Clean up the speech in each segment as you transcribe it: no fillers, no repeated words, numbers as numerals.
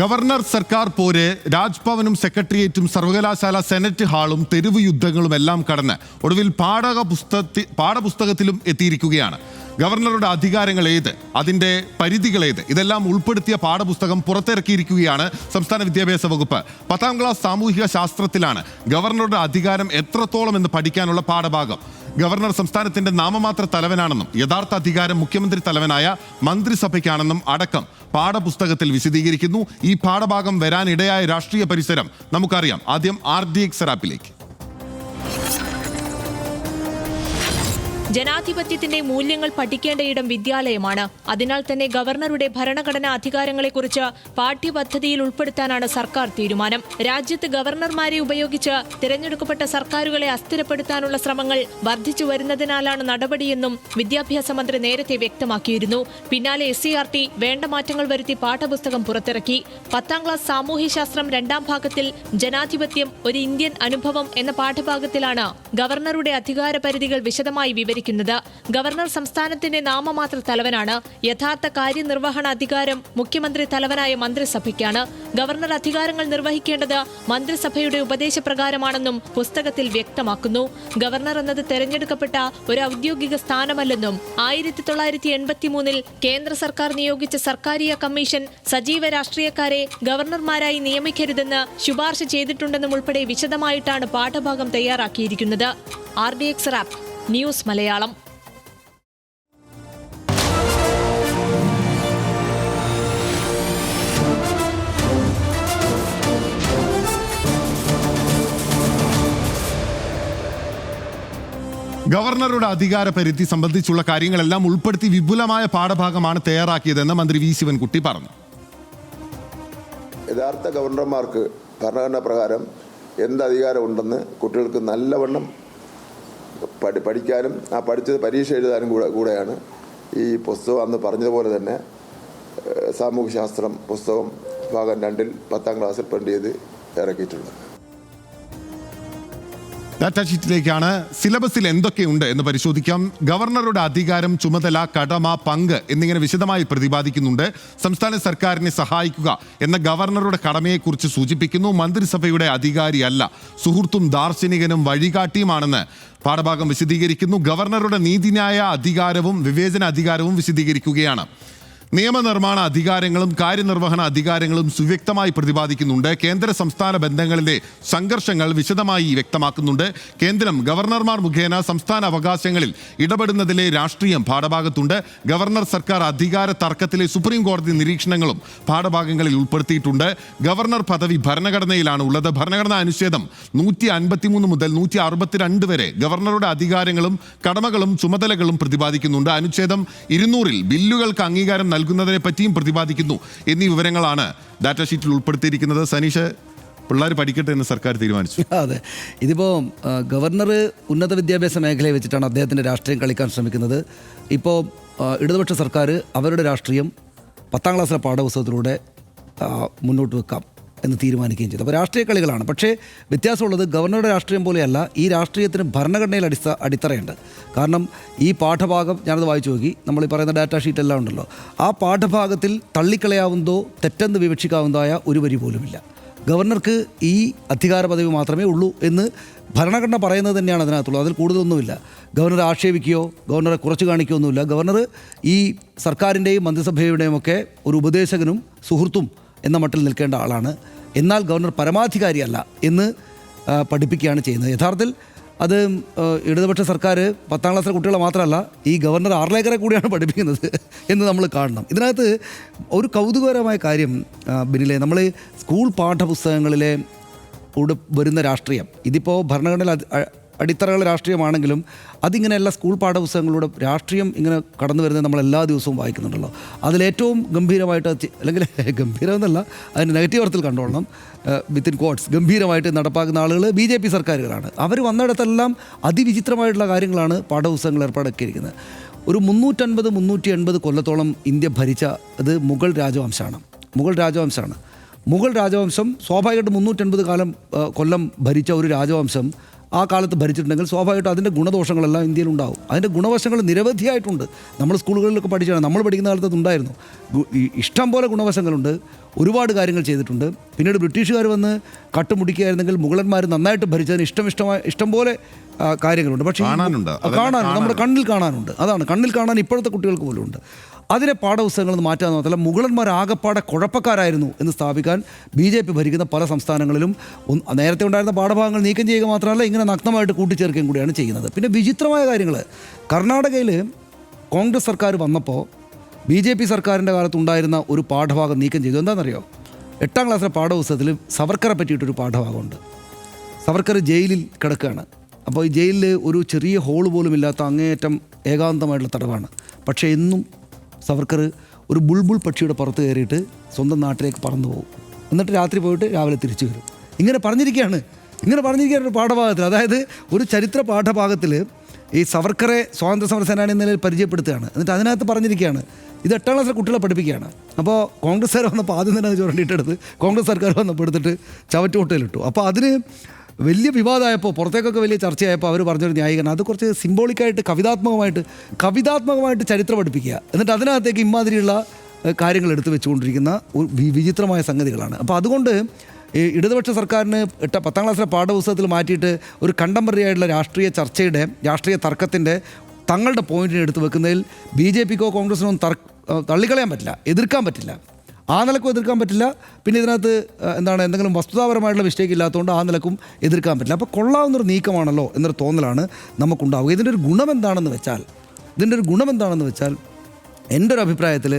Governor സർക്കാർ പോര് രാജ്ഭവനും സെക്രട്ടേറിയറ്റും സർവകലാശാല സെനറ്റ് ഹാളും തെരുവ് യുദ്ധങ്ങളും എല്ലാം കടന്ന് ഒടുവിൽ പാഠപുസ്തകത്തിലും എത്തിയിരിക്കുകയാണ്. ഗവർണറുടെ അധികാരങ്ങൾ ഏത്, അതിൻ്റെ പരിധികൾ ഏത്, ഇതെല്ലാം ഉൾപ്പെടുത്തിയ പാഠപുസ്തകം പുറത്തിറക്കിയിരിക്കുകയാണ് സംസ്ഥാന വിദ്യാഭ്യാസ വകുപ്പ്. 10ാം ക്ലാസ് സാമൂഹിക ശാസ്ത്രത്തിലാണ് ഗവർണറുടെ അധികാരം എത്രത്തോളം എന്ന് പഠിക്കാനുള്ള പാഠഭാഗം. ഗവർണർ സംസ്ഥാനത്തിന്റെ നാമമാത്ര തലവനാണെന്നും യഥാർത്ഥ അധികാരം മുഖ്യമന്ത്രി തലവനായ മന്ത്രിസഭയ്ക്കാണെന്നും അടക്കം പാഠപുസ്തകത്തിൽ വിശദീകരിക്കുന്നു. ഈ പാഠഭാഗം വരാനിടയായ രാഷ്ട്രീയ പരിസരം നമുക്കറിയാം. ആദ്യം RDX ആപ്പിലേക്ക്. ജനാധിപത്യത്തിന്റെ മൂല്യങ്ങൾ പഠിക്കേണ്ടയിടം വിദ്യാലയമാണ്. അതിനാൽ തന്നെ ഗവർണറുടെ ഭരണഘടനാ അധികാരങ്ങളെക്കുറിച്ച് പാഠ്യപദ്ധതിയിൽ ഉൾപ്പെടുത്താനാണ് സർക്കാർ തീരുമാനം. രാജ്യത്ത് ഗവർണർമാരെ ഉപയോഗിച്ച് തിരഞ്ഞെടുക്കപ്പെട്ട സർക്കാരുകളെ അസ്ഥിരപ്പെടുത്താനുള്ള ശ്രമങ്ങൾ വർദ്ധിച്ചു വരുന്നതിനാലാണ് നടപടിയെന്നും വിദ്യാഭ്യാസ മന്ത്രി നേരത്തെ വ്യക്തമാക്കിയിരുന്നു. പിന്നാലെ SCERT വേണ്ട മാറ്റങ്ങൾ വരുത്തി പാഠപുസ്തകം പുറത്തിറക്കി. 10ാം ക്ലാസ് സാമൂഹ്യശാസ്ത്രം 2ാം ഭാഗത്തിൽ ജനാധിപത്യം ഒരു ഇന്ത്യൻ അനുഭവം എന്ന പാഠഭാഗത്തിലാണ് ഗവർണറുടെ അധികാര പരിധികൾ വിശദമായി വിവരിക്കുന്നത്. ഗവർണർ സംസ്ഥാനത്തിന്റെ നാമമാത്ര തലവനാണ്. യഥാർത്ഥ കാര്യനിർവഹണ അധികാരം മുഖ്യമന്ത്രി തലവനായ മന്ത്രിസഭയ്ക്കാണ്. ഗവർണർ അധികാരങ്ങൾ നിർവഹിക്കേണ്ടത് മന്ത്രിസഭയുടെ ഉപദേശപ്രകാരമാണെന്നും പുസ്തകത്തിൽ വ്യക്തമാക്കുന്നു. ഗവർണർ എന്നത് തെരഞ്ഞെടുക്കപ്പെട്ട ഒരു ഔദ്യോഗിക സ്ഥാനമല്ലെന്നും 1983 കേന്ദ്ര സർക്കാർ നിയോഗിച്ച സർക്കാരിയ കമ്മീഷൻ സജീവ രാഷ്ട്രീയക്കാരെ ഗവർണർമാരായി നിയമിക്കരുതെന്ന് ശുപാർശ ചെയ്തിട്ടുണ്ടെന്നും ഉൾപ്പെടെ വിശദമായിട്ടാണ് പാഠഭാഗം തയ്യാറാക്കിയിരിക്കുന്നത്. RDX app news Malayalam. ഗവർണറുടെ അധികാര പരിധി സംബന്ധിച്ചുള്ള കാര്യങ്ങളെല്ലാം ഉൾപ്പെടുത്തി വിപുലമായ പാഠഭാഗമാണ് തയ്യാറാക്കിയതെന്ന് മന്ത്രി V ശിവൻകുട്ടി പറഞ്ഞു. യഥാർത്ഥ ഗവർണർമാർക്ക് ഭരണഘടന പ്രകാരം എന്ത് അധികാരമുണ്ടെന്ന് കുട്ടികൾക്ക് നല്ലവണ്ണം പഠിക്കാനും ആ പഠിച്ചത് പരീക്ഷ എഴുതാനും കൂടെയാണ് ഈ പുസ്തകം അന്ന് പറഞ്ഞതുപോലെ തന്നെ സാമൂഹ്യശാസ്ത്രം പുസ്തകം ഭാഗം 2 10ാം ക്ലാസ്സിൽ പ്രിന്റ് ചെയ്ത് ഇറക്കിയിട്ടുള്ളത്. ഡാറ്റാ ഷീറ്റിലേക്കാണ്. സിലബസിൽ എന്തൊക്കെയുണ്ട് എന്ന് പരിശോധിക്കാം. ഗവർണറുടെ അധികാരം, ചുമതല, കടമ, പങ്ക് എന്നിങ്ങനെ വിശദമായി പ്രതിപാദിക്കുന്നുണ്ട്. സംസ്ഥാന സർക്കാരിനെ സഹായിക്കുക എന്ന ഗവർണറുടെ കടമയെക്കുറിച്ച് സൂചിപ്പിക്കുന്നു. മന്ത്രിസഭയുടെ അധികാരിയല്ല, സുഹൃത്തും ദാർശനികനും വഴികാട്ടിയുമാണെന്ന് പാഠഭാഗം വിശദീകരിക്കുന്നു. ഗവർണറുടെ നീതിന്യായ അധികാരവും വിവേചന അധികാരവും വിശദീകരിക്കുകയാണ്. നിയമനിർമ്മാണ അധികാരങ്ങളും കാര്യനിർവഹണ അധികാരങ്ങളും സുവ്യക്തമായി പ്രതിപാദിക്കുന്നുണ്ട്. കേന്ദ്ര സംസ്ഥാന ബന്ധങ്ങളിലെ സംഘർഷങ്ങൾ വിശദമായി വ്യക്തമാക്കുന്നുണ്ട്. കേന്ദ്രം ഗവർണർമാർ മുഖേന സംസ്ഥാന അവകാശങ്ങളിൽ ഇടപെടുന്നതിലെ രാഷ്ട്രീയം പാഠഭാഗത്തുണ്ട്. ഗവർണർ സർക്കാർ അധികാര തർക്കത്തിലെ സുപ്രീം കോടതി നിരീക്ഷണങ്ങളും പാഠഭാഗങ്ങളിൽ ഉൾപ്പെടുത്തിയിട്ടുണ്ട്. ഗവർണർ പദവി ഭരണഘടനയിലാണ് ഉള്ളത്. ഭരണഘടനാ അനുച്ഛേദം 153 മുതൽ 162 വരെ ഗവർണറുടെ അധികാരങ്ങളും കടമകളും ചുമതലകളും പ്രതിപാദിക്കുന്നുണ്ട്. അനുച്ഛേദം 200 ബില്ലുകൾക്ക് അംഗീകാരം നൽകുന്നതിനെ പറ്റിയും പ്രതിപാദിക്കുന്നു. എന്നീ വിവരങ്ങളാണ് ഡാറ്റാ ഷീറ്റിൽ ഉൾപ്പെടുത്തിയിരിക്കുന്നത്. സനീഷ്, പിള്ളേർ പഠിക്കട്ടെ എന്ന് സർക്കാർ തീരുമാനിച്ചു. അതെ, ഇതിപ്പോൾ ഗവർണർ ഉന്നത വിദ്യാഭ്യാസ മേഖലയെ വെച്ചിട്ടാണ് അദ്ദേഹത്തിൻ്റെ രാഷ്ട്രീയം കളിക്കാൻ ശ്രമിക്കുന്നത്. ഇപ്പോൾ ഇടതുപക്ഷ സർക്കാർ അവരുടെ രാഷ്ട്രീയം 10ാം ക്ലാസ്സിലെ പാഠപുസ്തകത്തിലൂടെ മുന്നോട്ട് വെക്കാം എന്ന് തീരുമാനിക്കുകയും ചെയ്തു. അപ്പോൾ രാഷ്ട്രീയ കളികളാണ്. പക്ഷേ വ്യത്യാസമുള്ളത് ഗവർണറുടെ രാഷ്ട്രീയം പോലെയല്ല. ഈ രാഷ്ട്രീയത്തിന് ഭരണഘടനയിൽ അടിത്തറയുണ്ട്. കാരണം ഈ പാഠഭാഗം ഞാനത് വായിച്ചു നോക്കി. നമ്മൾ ഈ പറയുന്ന ഡാറ്റാ ഷീറ്റ് എല്ലാം ഉണ്ടല്ലോ, ആ പാഠഭാഗത്തിൽ തള്ളിക്കളയാവുന്നതോ തെറ്റെന്ന് വിവക്ഷിക്കാവുന്നതായ ഒരു വരി പോലുമില്ല. ഗവർണർക്ക് ഈ അധികാര പദവി മാത്രമേ ഉള്ളൂ എന്ന് ഭരണഘടന പറയുന്നത് തന്നെയാണ് അതിനകത്തുള്ളത്. അതിൽ കൂടുതലൊന്നുമില്ല. ഗവർണറെ ആക്ഷേപിക്കുകയോ ഗവർണറെ കുറച്ച് കാണിക്കുകയോ ഒന്നുമില്ല. ഗവർണർ ഈ സർക്കാരിൻ്റെയും മന്ത്രിസഭയുടെയും ഒക്കെ ഒരു ഉപദേശകനും സുഹൃത്തും എന്ന മട്ടിൽ നിൽക്കേണ്ട ആളാണ്. എന്നാൽ ഗവർണർ പരമാധികാരിയല്ല എന്ന് പഠിപ്പിക്കുകയാണ് ചെയ്യുന്നത്. യഥാർത്ഥത്തിൽ അത് ഇടതുപക്ഷ സർക്കാർ 10ാം ക്ലാസ്സിലെ കുട്ടികളെ മാത്രമല്ല, ഈ ഗവർണർ ആർലേക്കറെ കൂടിയാണ് പഠിപ്പിക്കുന്നത് എന്ന് നമ്മൾ കാണണം. ഇതിനകത്ത് ഒരു കൗതുകകരമായ കാര്യം ബിനിലെ, നമ്മൾ സ്കൂൾ പാഠപുസ്തകങ്ങളിലെ കൂടെ വരുന്ന രാഷ്ട്രീയം, ഇതിപ്പോൾ ഭരണഘടനയിൽ അടിത്തറകളുടെ രാഷ്ട്രീയമാണെങ്കിലും അതിങ്ങനെയല്ല. സ്കൂൾ പാഠപുസ്തകങ്ങളുടെ രാഷ്ട്രീയം ഇങ്ങനെ കടന്നു വരുന്നത് നമ്മൾ എല്ലാ ദിവസവും വായിക്കുന്നുണ്ടല്ലോ. അതിലേറ്റവും ഗംഭീരമായിട്ട്, അല്ലെങ്കിൽ ഗംഭീരമെന്നല്ല, അതിന് നെഗറ്റീവ് അർത്ഥത്തിൽ കണ്ടോളണം, വിത്തിൻ കോട്ട്സ്, ഗംഭീരമായിട്ട് നടപ്പാക്കുന്ന ആളുകൾ BJP സർക്കാരുകളാണ്. അവർ വന്നിടത്തെല്ലാം അതിവിചിത്രമായിട്ടുള്ള കാര്യങ്ങളാണ് പാഠപുസ്തകങ്ങൾ ഏർപ്പാടാക്കിയിരിക്കുന്നത്. ഒരു 350-380 കൊല്ലത്തോളം ഇന്ത്യ ഭരിച്ച അത് മുഗൾ രാജവംശമാണ്. മുഗൾ രാജവംശം സ്വാഭാവികമായിട്ട് 380 കൊല്ലം ഭരിച്ച ഒരു രാജവംശം ആ കാലത്ത് ഭരിച്ചിട്ടുണ്ടെങ്കിൽ സ്വാഭാവികമായിട്ടും അതിൻ്റെ ഗുണദോഷങ്ങളെല്ലാം ഇന്ത്യയിലുണ്ടാവും. അതിൻ്റെ ഗുണവശങ്ങൾ നിരവധിയായിട്ടുണ്ട്. നമ്മൾ സ്കൂളുകളിലൊക്കെ പഠിച്ചാണ്, നമ്മൾ പഠിക്കുന്ന കാലത്ത് അതുണ്ടായിരുന്നു. ഇഷ്ടം പോലെ ഗുണവശങ്ങളുണ്ട്, ഒരുപാട് കാര്യങ്ങൾ ചെയ്തിട്ടുണ്ട്. പിന്നീട് ബ്രിട്ടീഷുകാർ വന്ന് കട്ടുമുടിക്കുകയായിരുന്നെങ്കിൽ മുഗളന്മാർ നന്നായിട്ട് ഭരിച്ചതിന് ഇഷ്ടംപോലെ കാര്യങ്ങളുണ്ട്. പക്ഷേ കാണാനുണ്ട്, നമ്മുടെ കണ്ണിൽ കാണാനുണ്ട്. അതാണ്, കണ്ണിൽ കാണാൻ ഇപ്പോഴത്തെ കുട്ടികൾക്ക് പോലും ഉണ്ട്. അതിനെ പാഠപുസ്തകങ്ങളിൽ നിന്ന് മാറ്റാൻ മാത്രമല്ല, മുഗളന്മാർ ആകെപ്പാടെ കുഴപ്പക്കാരായിരുന്നു എന്ന് സ്ഥാപിക്കാൻ BJP ഭരിക്കുന്ന പല സംസ്ഥാനങ്ങളിലും നേരത്തെ ഉണ്ടായിരുന്ന പാഠഭാഗങ്ങൾ നീക്കം ചെയ്യുക മാത്രമല്ല, ഇങ്ങനെ നഗ്നമായിട്ട് കൂട്ടിച്ചേർക്കുകയും കൂടിയാണ് ചെയ്യുന്നത്. പിന്നെ വിചിത്രമായ കാര്യങ്ങൾ, കർണാടകയിൽ കോൺഗ്രസ് സർക്കാർ വന്നപ്പോൾ BJP സർക്കാരിൻ്റെ കാലത്തുണ്ടായിരുന്ന ഒരു പാഠഭാഗം നീക്കം ചെയ്തു. എന്താണെന്നറിയോ? 8ാം ക്ലാസ്സിലെ പാഠപുസ്തകത്തിൽ സവർക്കറെ പറ്റിയിട്ടൊരു പാഠഭാഗമുണ്ട്. സവർക്കർ ജയിലിൽ കിടക്കുകയാണ്. അപ്പോൾ ഈ ജയിലിൽ ഒരു ചെറിയ ഹോൾ പോലും ഇല്ലാത്ത അങ്ങേയറ്റം ഏകാന്തമായിട്ടുള്ള തടവാണ്. പക്ഷേ എന്നും സവർക്കർ ഒരു ബുൾബുൾ പക്ഷിയുടെ പുറത്ത് കയറിയിട്ട് സ്വന്തം നാട്ടിലേക്ക് പറന്നു പോകും. എന്നിട്ട് രാത്രി പോയിട്ട് രാവിലെ തിരിച്ചു വരും. ഇങ്ങനെ പറഞ്ഞിരിക്കുകയാണ് ഒരു പാഠഭാഗത്തിൽ. അതായത് ഒരു ചരിത്ര പാഠഭാഗത്തിൽ ഈ സവർക്കറെ സ്വാതന്ത്ര്യ സമര സേനാനി നിലയിൽ പരിചയപ്പെടുത്തുകയാണ്. എന്നിട്ട് അതിനകത്ത് പറഞ്ഞിരിക്കുകയാണ്, ഇത് 8ാം ക്ലാസ്സിലെ കുട്ടികളെ പഠിപ്പിക്കുകയാണ്. അപ്പോൾ കോൺഗ്രസ്സുകാർ വന്നപ്പോൾ ആദ്യം തന്നെ അത് ചുരണ്ടിയിട്ടെടുത്ത് കോൺഗ്രസ് സർക്കാർ വന്നപ്പോൾ എടുത്തിട്ട് ചവറ്റുകൊട്ടയിലിട്ടു. അപ്പോൾ അതിന് വലിയ വിവാദമായപ്പോൾ, പുറത്തേക്കൊക്കെ വലിയ ചർച്ചയായപ്പോൾ അവർ പറഞ്ഞൊരു ന്യായീകരണം, അത് കുറച്ച് സിംബോളിക്കായിട്ട് കവിതാത്മകമായിട്ട് ചരിത്രം പഠിപ്പിക്കുക, എന്നിട്ട് അതിനകത്തേക്ക് ഇമാതിരിയുള്ള കാര്യങ്ങൾ എടുത്തു വെച്ചുകൊണ്ടിരിക്കുന്ന വിചിത്രമായ സംഗതികളാണ്. അപ്പോൾ അതുകൊണ്ട് ഇടതുപക്ഷ സർക്കാരിന് 10ാം ക്ലാസ്സിലെ പാഠപുസ്തകത്തിൽ മാറ്റിയിട്ട് ഒരു കണ്ടംപററി ആയിട്ടുള്ള രാഷ്ട്രീയ തർക്കത്തിൻ്റെ തങ്ങളുടെ പോയിന്റിനെ എടുത്ത് വെക്കുന്നതിൽ BJPക്കോ കോൺഗ്രസിനോ തള്ളിക്കളയാൻ പറ്റില്ല, എതിർക്കാൻ പറ്റില്ല. ആ നിലക്കും എതിർക്കാൻ പറ്റില്ല. പിന്നെ ഇതിനകത്ത് എന്തെങ്കിലും വസ്തുതാപരമായിട്ടുള്ള മിസ്റ്റേക്ക് ഇല്ലാത്തതുകൊണ്ട് ആ നിലക്കും എതിർക്കാൻ പറ്റില്ല. അപ്പോൾ കൊള്ളാവുന്നൊരു നീക്കമാണല്ലോ എന്നൊരു തോന്നലാണ് നമുക്കുണ്ടാവുക. ഇതിൻ്റെ ഒരു ഗുണം എന്താണെന്ന് വെച്ചാൽ എൻ്റെ ഒരു അഭിപ്രായത്തിൽ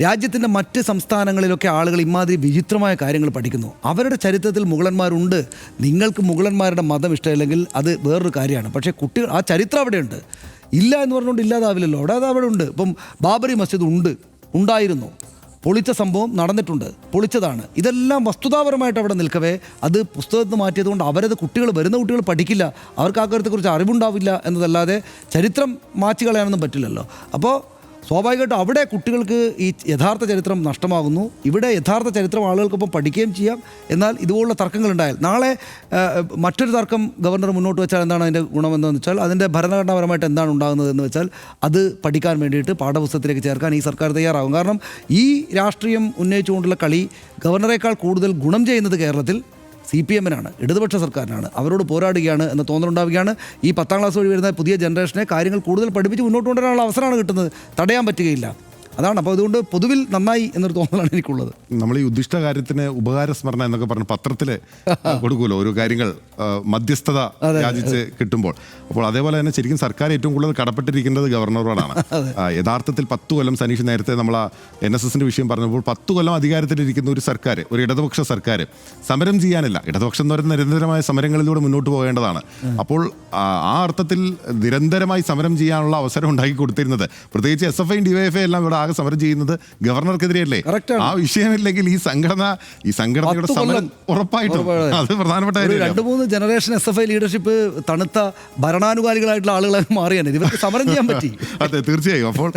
രാജ്യത്തിൻ്റെ മറ്റ് സംസ്ഥാനങ്ങളിലൊക്കെ ആളുകൾ ഇമാതിരി വിചിത്രമായ കാര്യങ്ങൾ പഠിക്കുന്നു. അവരുടെ ചരിത്രത്തിൽ മുഗളന്മാരുണ്ട്. നിങ്ങൾക്ക് മുഗളന്മാരുടെ മതം ഇഷ്ടമില്ലെങ്കിൽ അത് വേറൊരു കാര്യമാണ്. പക്ഷേ കുട്ടികൾ ആ ചരിത്രം അവിടെയുണ്ട്. ഇല്ല എന്ന് പറഞ്ഞുകൊണ്ട് ഇല്ലാതാവില്ലല്ലോ. അവിടെ ഉണ്ട്. ഇപ്പം ബാബറി മസ്ജിദ് ഉണ്ടായിരുന്നു, പൊളിച്ച സംഭവം നടന്നിട്ടുണ്ട്, പൊളിച്ചതാണ്. ഇതെല്ലാം വസ്തുതാപരമായിട്ട് അവിടെ നിൽക്കവേ അത് പുസ്തകത്തിൽ മാറ്റിയതുകൊണ്ട് വരുന്ന കുട്ടികൾ പഠിക്കില്ല, അവർക്ക് ആ കാര്യത്തെക്കുറിച്ച് അറിവുണ്ടാവില്ല എന്നതല്ലാതെ ചരിത്രം മാറ്റി കളയാനൊന്നും പറ്റില്ലല്ലോ. അപ്പോൾ സ്വാഭാവികമായിട്ടും അവിടെ കുട്ടികൾക്ക് ഈ യഥാർത്ഥ ചരിത്രം നഷ്ടമാകുന്നു. ഇവിടെ യഥാർത്ഥ ചരിത്രം ആളുകൾക്കൊപ്പം പഠിക്കുകയും ചെയ്യാം. എന്നാൽ ഇതുപോലുള്ള തർക്കങ്ങളുണ്ടായാൽ നാളെ മറ്റൊരു തർക്കം ഗവർണർ മുന്നോട്ട് വെച്ചാൽ എന്താണ് അതിൻ്റെ ഗുണമെന്ന് വെച്ചാൽ, അതിൻ്റെ ഭരണഘടനാപരമായിട്ട് എന്താണ് ഉണ്ടാകുന്നത് എന്ന് വെച്ചാൽ അത് പഠിക്കാൻ വേണ്ടിയിട്ട് പാഠപുസ്തകത്തിലേക്ക് ചേർക്കാൻ ഈ സർക്കാർ തയ്യാറാകും. കാരണം ഈ രാഷ്ട്രീയം ഉന്നയിച്ചുകൊണ്ടുള്ള കളി ഗവർണറേക്കാൾ കൂടുതൽ ഗുണം ചെയ്യുന്നത് കേരളത്തിൽ CPMനാണ്, ഇടതുപക്ഷ സർക്കാരിനാണ്. അവരോട് പോരാടുകയാണ് എന്ന തോന്നലുണ്ടാവുകയാണ്. ഈ 10ാം ക്ലാസ് വഴി വരുന്ന പുതിയ ജനറേഷനെ കാര്യങ്ങൾ കൂടുതൽ പഠിപ്പിച്ച് മുന്നോട്ട് കൊണ്ടുവരാനുള്ള അവസരമാണ് കിട്ടുന്നത്, തടയാൻ പറ്റുകയില്ല. അതാണ്. അപ്പോൾ അതുകൊണ്ട് പൊതുവിൽ നന്നായി എന്നൊരു തോന്നലാണ് എനിക്കുള്ളത്. നമ്മൾ ഈ ഉദ്ദിഷ്ട കാര്യത്തിന് ഉപകാരസ്മരണ എന്നൊക്കെ പറഞ്ഞ് പത്രത്തിൽ കൊടുക്കുമല്ലോ ഓരോ കാര്യങ്ങൾ മധ്യസ്ഥത യാചിച്ച് കിട്ടുമ്പോൾ. അപ്പോൾ അതേപോലെ തന്നെ ശരിക്കും സർക്കാർ ഏറ്റവും കൂടുതൽ കടപ്പെട്ടിരിക്കുന്നത് ഗവർണറോടാണ്. യഥാർത്ഥത്തിൽ 10 കൊല്ലം സനീഷ് നേരത്തെ നമ്മൾ NSSന്റെ വിഷയം പറഞ്ഞപ്പോൾ 10 കൊല്ലം അധികാരത്തിലിരിക്കുന്ന ഒരു സർക്കാർ, ഒരു ഇടതുപക്ഷ സർക്കാർ സമരം ചെയ്യാനില്ല. ഇടതുപക്ഷം എന്ന് പറയുന്ന നിരന്തരമായ സമരങ്ങളിലൂടെ മുന്നോട്ട് പോകേണ്ടതാണ്. അപ്പോൾ ആ അർത്ഥത്തിൽ നിരന്തരമായി സമരം ചെയ്യാനുള്ള അവസരം ഉണ്ടാക്കി കൊടുത്തിരുന്നത് പ്രത്യേകിച്ച് SFI DYFI എല്ലാം ഇവിടെ ആകെ സമരം ചെയ്യുന്നത് ഗവർണർക്കെതിരെയല്ലേ. ആ വിഷയമില്ലെങ്കിൽ ഈ സംഘടനയുടെ സമരം ഉറപ്പായിട്ടും അത് പ്രധാനപ്പെട്ട 2-3 ജനറേഷൻ SFI ലീഡർഷിപ്പ് തണുത്ത ഭരണാനുകാലികളായിട്ടുള്ള ആളുകളെ മാറിയാണ് ഇവർക്ക് സമരം ചെയ്യാൻ പറ്റി. അതെ, തീർച്ചയായും. അപ്പോൾ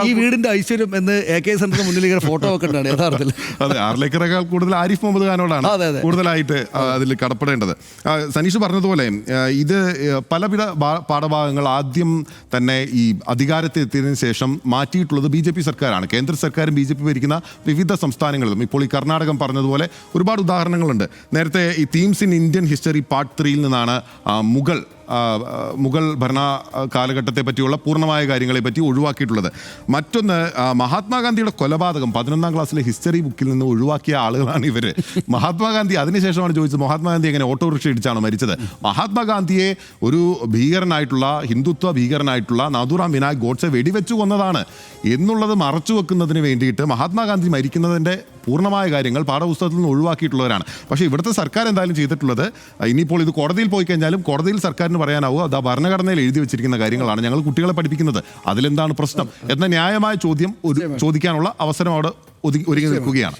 ഈ വീടിന്റെ ഐശ്വര്യം എന്ന് AK സെന്ററിന് മുന്നിൽ ഇങ്ങനെ ഫോട്ടോ വെക്കേണ്ടതാണ് യഥാർത്ഥത്തിൽ. അതെ, ആറിലേക്കറേക്കാൾ കൂടുതൽ ആരിഫ് മുഹമ്മദ് ഖാനോടാണ് കൂടുതലായിട്ട് അതിൽ കടപ്പെടേണ്ടത്. സനീഷ് പറഞ്ഞതുപോലെ ഇത് പലവിധ പാഠഭാഗങ്ങൾ ആദ്യം തന്നെ ഈ അധികാരത്തിൽ എത്തിയതിനു ശേഷം മാറ്റിയിട്ടുള്ളത് BJP സർക്കാരാണ്. കേന്ദ്ര സർക്കാരും BJP ഭരിക്കുന്ന വിവിധ സംസ്ഥാനങ്ങളിലും. ഇപ്പോൾ ഈ കർണാടകം പറഞ്ഞതുപോലെ ഒരുപാട് ഉദാഹരണങ്ങളുണ്ട്. നേരത്തെ ഈ themes in Indian history part 3 നിന്നാണ് മുഗൾ ഭരണ കാലഘട്ടത്തെ പറ്റിയുള്ള പൂർണ്ണമായ കാര്യങ്ങളെ പറ്റി ഒഴിവാക്കിയിട്ടുള്ളത്. മറ്റൊന്ന് മഹാത്മാഗാന്ധിയുടെ കൊലപാതകം 11ാം ക്ലാസ്സിലെ ഹിസ്റ്ററി ബുക്കിൽ നിന്ന് ഒഴിവാക്കിയ ആളുകളാണ് ഇവർ. മഹാത്മാഗാന്ധി അതിനുശേഷമാണ് ചോദിച്ചത് മഹാത്മാഗാന്ധി എങ്ങനെ ഓട്ടോറിക്ഷ ഇടിച്ചാണോ മരിച്ചത്. മഹാത്മാഗാന്ധിയെ ഒരു ഭീകരനായിട്ടുള്ള ഹിന്ദുത്വ ഭീകരനായിട്ടുള്ള നാഥുറാം വിനായക് ഗോഡ്സെ വെടിവെച്ചു കൊന്നതാണ് എന്നുള്ളത് മറച്ചു വെക്കുന്നതിന് വേണ്ടിയിട്ട് മഹാത്മാഗാന്ധി മരിക്കുന്നതിൻ്റെ പൂർണ്ണമായ കാര്യങ്ങൾ പാഠപുസ്തകത്തിൽ നിന്ന് ഒഴിവാക്കിയിട്ടുള്ളവരാണ്. പക്ഷേ ഇവിടുത്തെ സർക്കാർ എന്തായാലും ചെയ്തിട്ടുള്ളത്, ഇനിയിപ്പോൾ ഇത് കോടതിയിൽ പോയി കഴിഞ്ഞാലും കോടതിയിൽ സർക്കാരിന് പറയാനാവുക അത് ഭരണഘടനയിൽ എഴുതി വെച്ചിരിക്കുന്ന കാര്യങ്ങളാണ്, ഞങ്ങൾ കുട്ടികളെ പഠിപ്പിക്കുന്നത്, അതിലെന്താണ് പ്രശ്നം എന്ന ന്യായമായ ചോദ്യം ചോദിക്കാനുള്ള അവസരം അവിടെ ഒരുങ്ങി നിൽക്കുകയാണ്.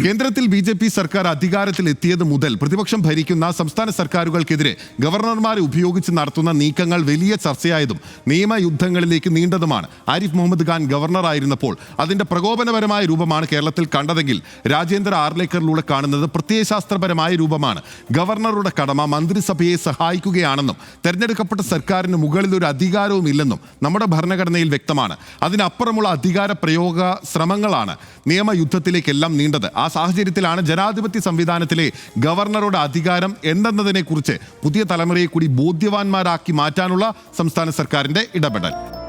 കേന്ദ്രത്തിൽ BJP സർക്കാർ അധികാരത്തിൽ എത്തിയത് മുതൽ പ്രതിപക്ഷം ഭരിക്കുന്ന സംസ്ഥാന സർക്കാരുകൾക്കെതിരെ ഗവർണർമാരെ ഉപയോഗിച്ച് നടത്തുന്ന നീക്കങ്ങൾ വലിയ ചർച്ചയായതും നിയമയുദ്ധങ്ങളിലേക്ക് നീണ്ടതുമാണ്. ആരിഫ് മുഹമ്മദ് ഖാൻ ഗവർണറായിരുന്നപ്പോൾ അതിന്റെ പ്രകോപനപരമായ രൂപമാണ് കേരളത്തിൽ കണ്ടതെങ്കിൽ രാജേന്ദ്ര ആർലേക്കറിലൂടെ കാണുന്നത് പ്രത്യയശാസ്ത്രപരമായ രൂപമാണ്. ഗവർണറുടെ കടമ മന്ത്രിസഭയെ സഹായിക്കുകയാണെന്നും തെരഞ്ഞെടുക്കപ്പെട്ട സർക്കാരിന് മുകളിൽ ഒരു അധികാരവും ഇല്ലെന്നും നമ്മുടെ ഭരണഘടനയിൽ വ്യക്തമാണ്. അതിനപ്പുറമുള്ള അധികാര പ്രയോഗ ശ്രമങ്ങളാണ് നിയമയുദ്ധത്തിലേക്കെല്ലാം നീണ്ടത്. ആ സാഹചര്യത്തിലാണ് ജനാധിപത്യ സംവിധാനത്തിലെ ഗവർണറുടെ അധികാരം എന്തെന്നതിനെ കുറിച്ച് പുതിയ തലമുറയെ കൂടി ബോധ്യവാന്മാരാക്കി മാറ്റാനുള്ള സംസ്ഥാന സർക്കാരിന്റെ ഇടപെടൽ.